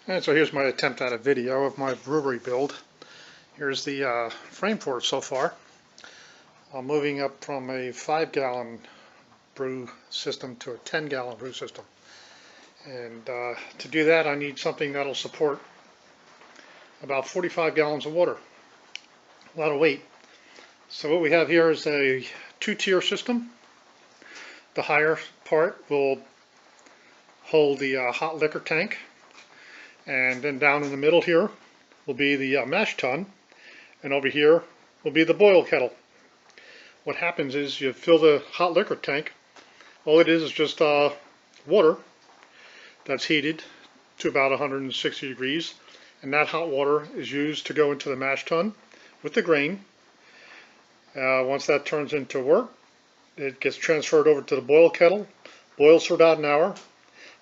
And so here's my attempt at a video of my brewery build. Here's the frame for it so far. I'm moving up from a 5-gallon brew system to a 10-gallon brew system. And to do that, I need something that'll support about 45 gallons of water. A lot of weight. So what we have here is a 2-tier system. The higher part will hold the hot liquor tank. And then down in the middle here will be the mash tun, and over here will be the boil kettle. What happens is you fill the hot liquor tank. All it is just water that's heated to about 160 degrees, and that hot water is used to go into the mash tun with the grain. Once that turns into wort, it gets transferred over to the boil kettle, boils for about an hour,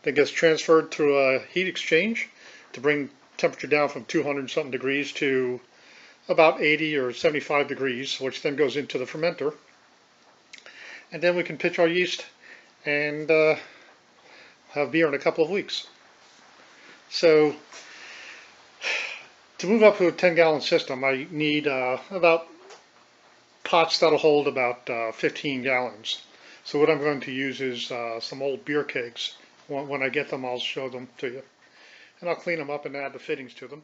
then gets transferred to a heat exchange to bring temperature down from 200 something degrees to about 80 or 75 degrees, which then goes into the fermenter. And then we can pitch our yeast and have beer in a couple of weeks. So to move up to a 10-gallon system, I need about pots that'll hold about 15 gallons. So what I'm going to use is some old beer kegs. When I get them, I'll show them to you. And I'll clean them up and add the fittings to them.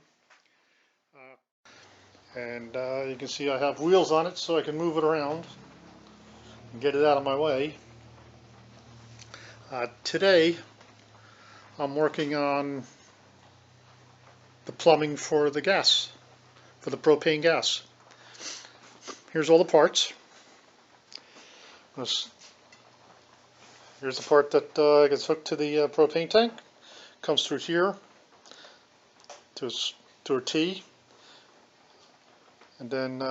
You can see I have wheels on it so I can move it around and get it out of my way. Today I'm working on the plumbing for the gas, for the propane gas. Here's all the parts. Here's the part that gets hooked to the propane tank. Comes through here to a T, and then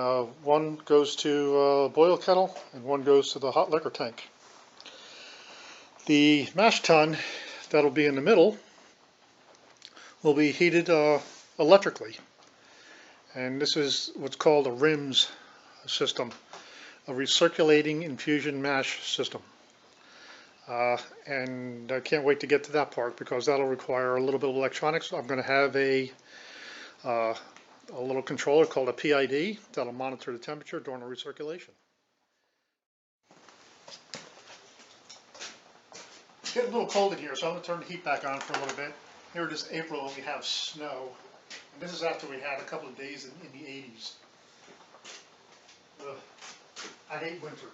one goes to a boil kettle and one goes to the hot liquor tank. The mash tun that'll be in the middle will be heated electrically, and this is what's called a RIMS system, a recirculating infusion mash system. And I can't wait to get to that part because that'll require a little bit of electronics. I'm going to have a little controller called a PID that'll monitor the temperature during the recirculation. It's getting a little cold in here, so I'm going to turn the heat back on for a little bit. Here it is April and we have snow. And this is after we had a couple of days in the 80s. I hate winter.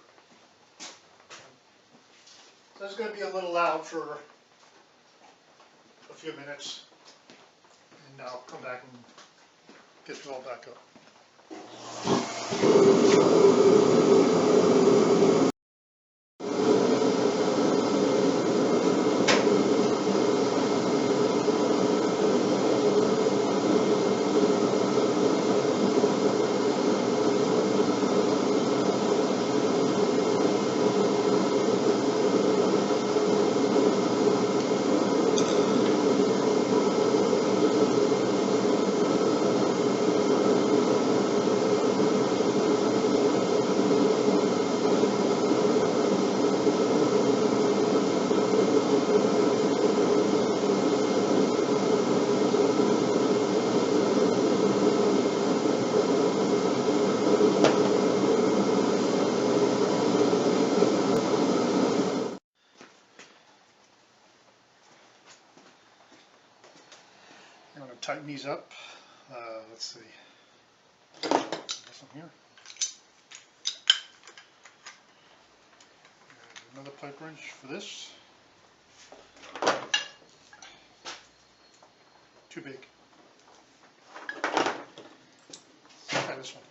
So it's going to be a little loud for a few minutes, and I'll come back and get you all back up. I'm going to tighten these up. Let's see. This one here. And another pipe wrench for this. Too big. Try this one.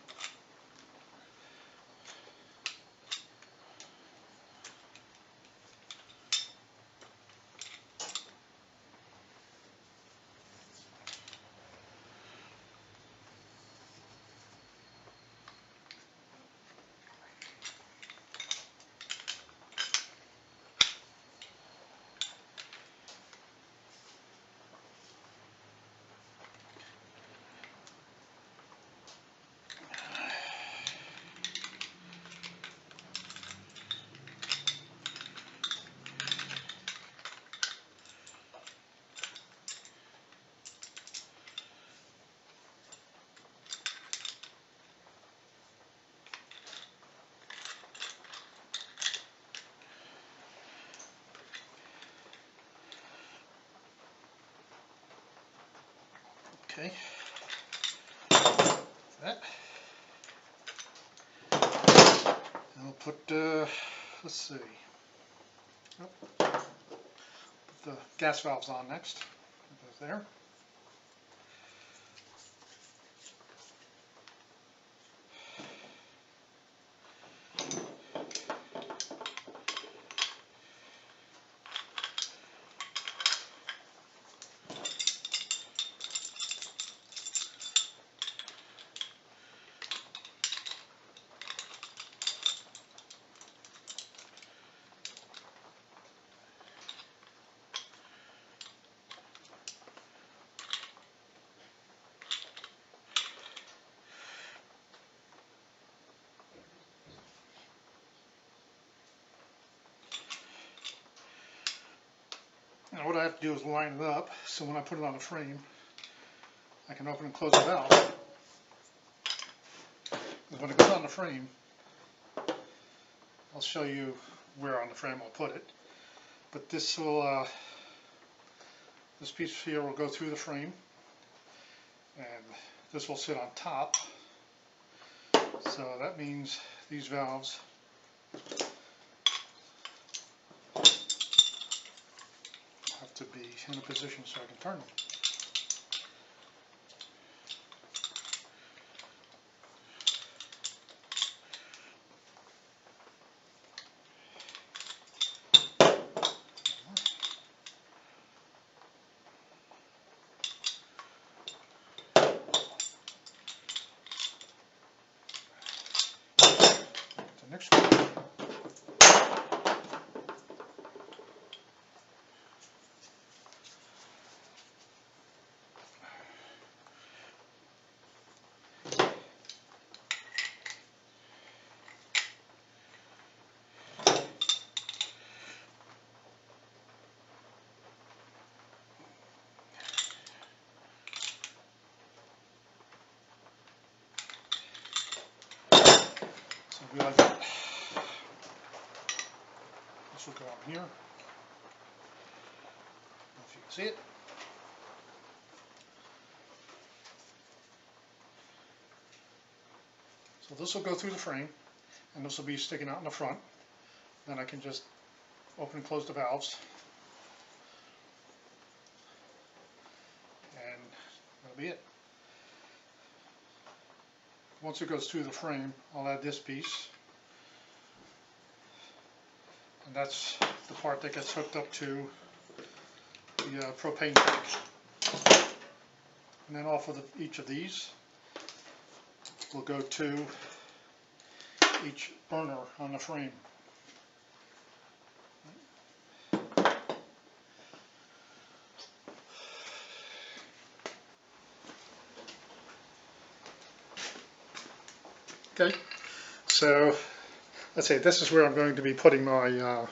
Okay. That. And we'll put, let's see. Oh, put the gas valves on next. Put those there. Now what I have to do is line it up so when I put it on the frame, I can open and close the valve. Because when it goes on the frame, I'll show you where on the frame I'll put it. But this will, this piece here will go through the frame, and this will sit on top. So that means these valves have to be in a position so I can turn them. The next one. So we like that. This will go on here. I don't know if you can see it. So this will go through the frame, and this will be sticking out in the front. Then I can just open and close the valves, and that'll be it. Once it goes through the frame, I'll add this piece, and that's the part that gets hooked up to the propane tank. And then off of each of these will go to each burner on the frame. Okay, so let's say this is where I'm going to be putting my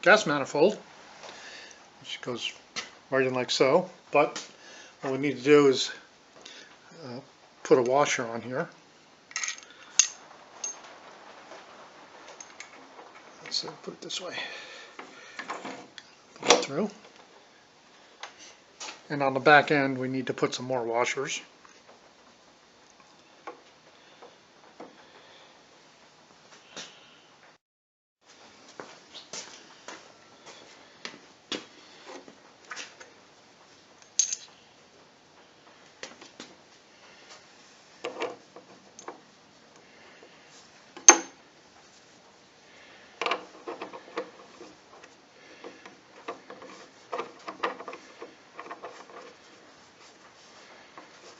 gas manifold, which goes right in like so. But what we need to do is put a washer on here. So put it this way. Put it through. And on the back end we need to put some more washers.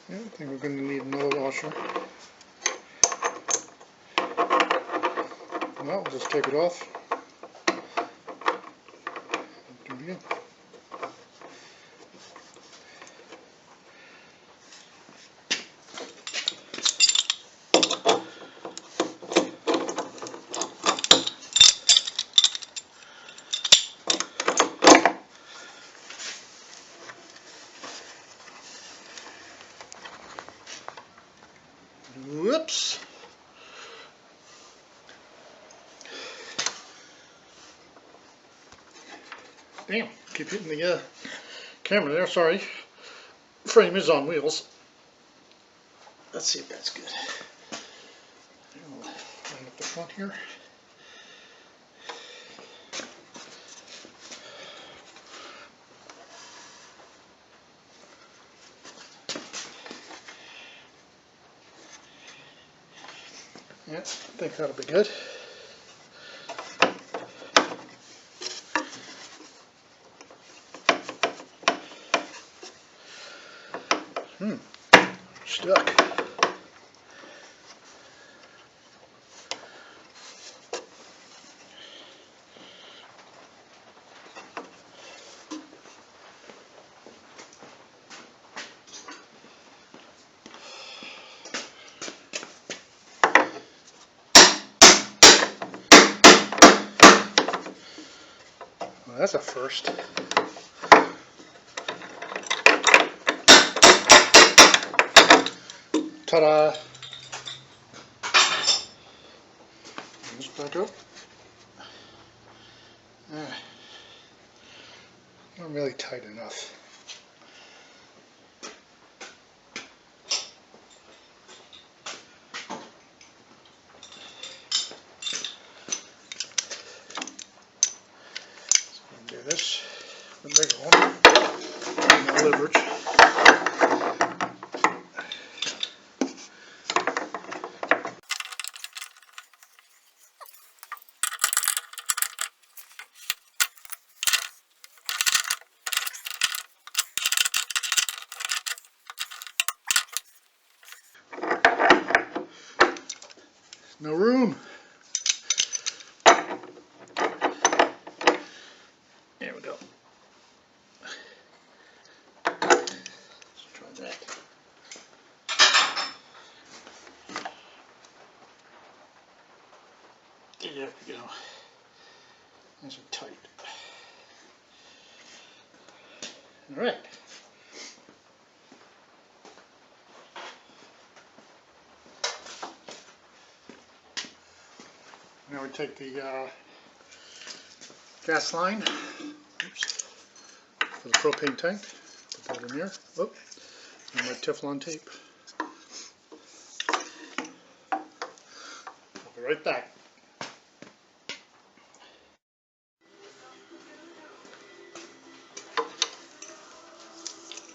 Yeah, I think we're going to need another washer. Well, we'll just take it off. Do it again. Whoops. Damn, keep hitting the camera there, sorry. Frame is on wheels. Let's see if that's good. I'll line up the front here. Yeah, I think that'll be good. Stuck. Well, that's a first. Ta-da! This back up. Not really tight enough. Do this, the bigger one, and the leverage. No room. There we go. Let's try that. There we go. These are tight. All right. Now we take the gas line, oops, for the propane tank. Put that in here. Whoop. And my Teflon tape. I'll be right back.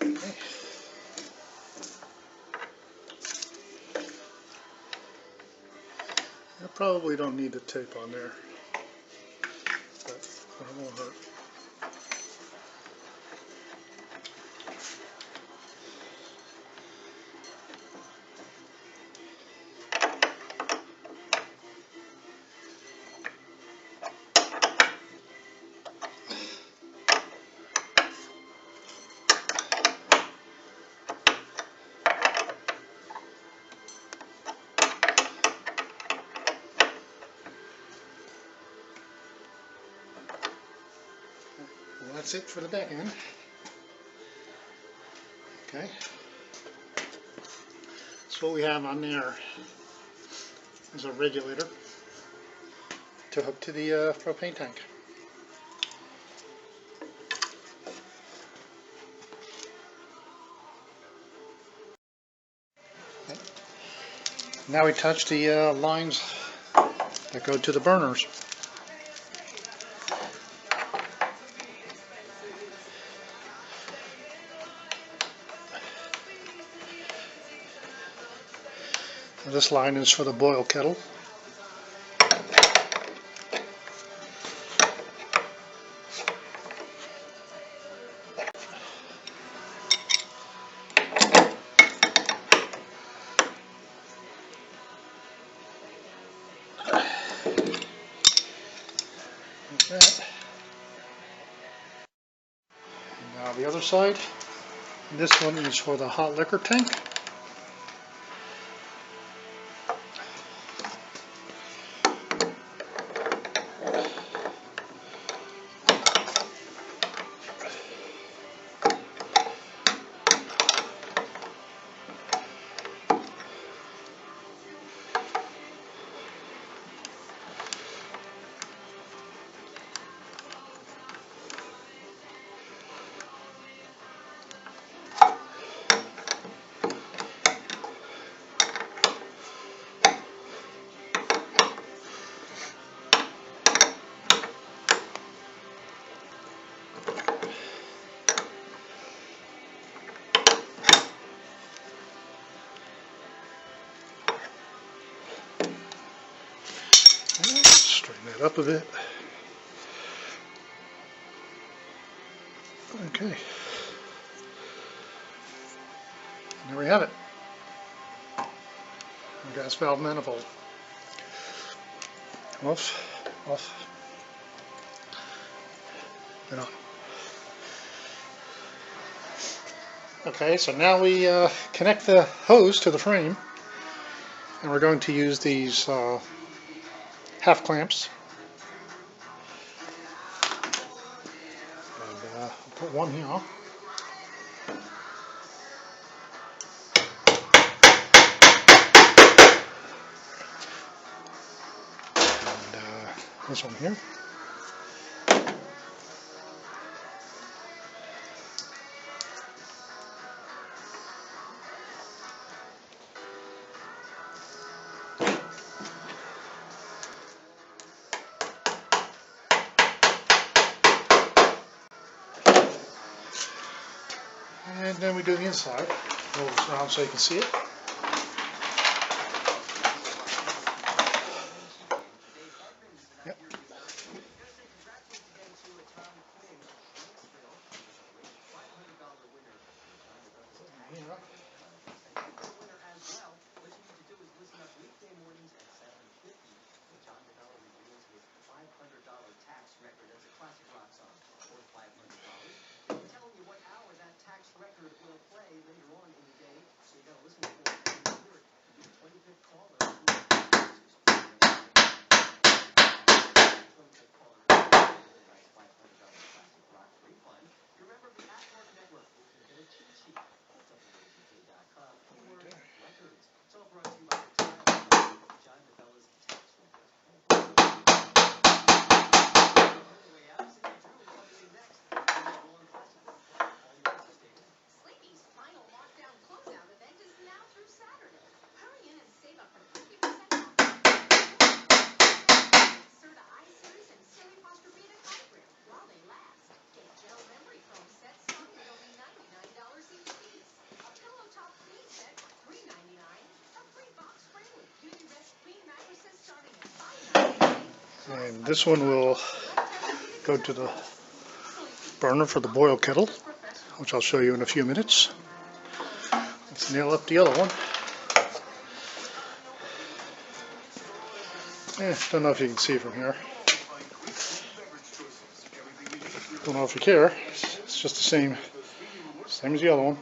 Okay. I probably don't need the tape on there, but it won't hurt. Well, that's it for the back end. Okay. So what we have on there is a regulator to hook to the propane tank. Okay. Now we touch the lines that go to the burners. This line is for the boil kettle. Like that. Now the other side, this one is for the hot liquor tank. Straighten that up a bit. Okay. There we have it. Gas valve manifold. Off, off, and on. Okay, so now we connect the hose to the frame, and we're going to use these half clamps. And I'll put one here. And this one here. And then we do the inside. Roll this around so you can see it. Yep. And this one will go to the burner for the boil kettle, which I'll show you in a few minutes. Let's nail up the other one. Don't know if you can see from here. Don't know if you care. It's just the same as the other one.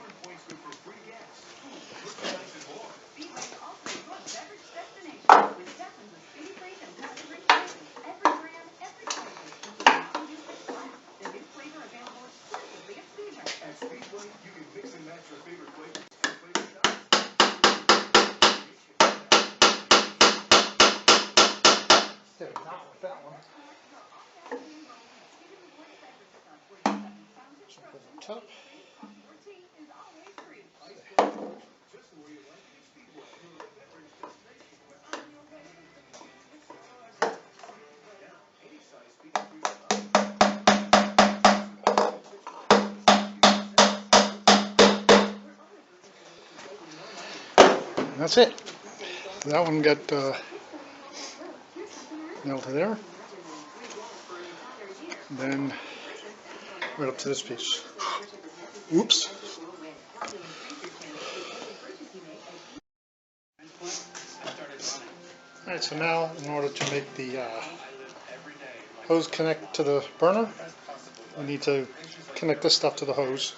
Top. And that's it. That one got nailed to there. And then right up to this piece. Oops. Alright, so now in order to make the hose connect to the burner, we need to connect this stuff to the hose.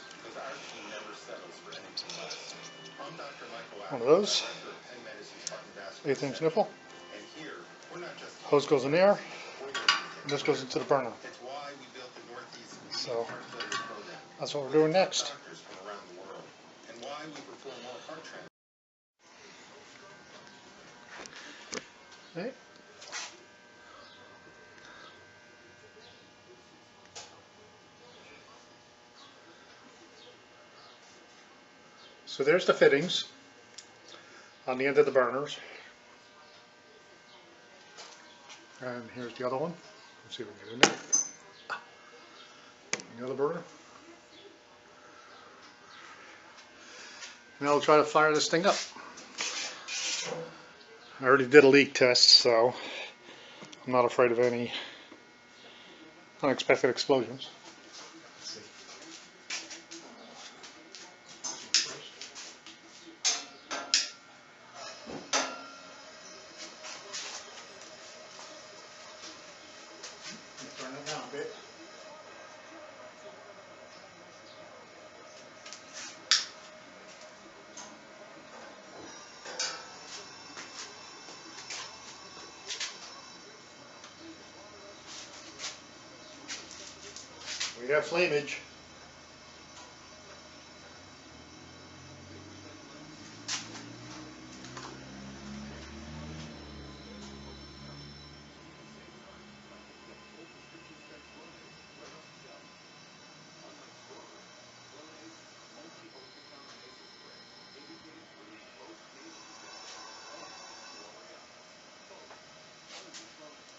One of those. 1/8" nipple. Hose goes in there, and this goes into the burner. So that's what we're doing next. Okay. So there's the fittings on the end of the burners. And here's the other one. Let's see if we can get in there. The other burner. Now we'll try to fire this thing up. I already did a leak test, so I'm not afraid of any unexpected explosions. Turn it down a bit. We have flamage.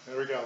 There we go.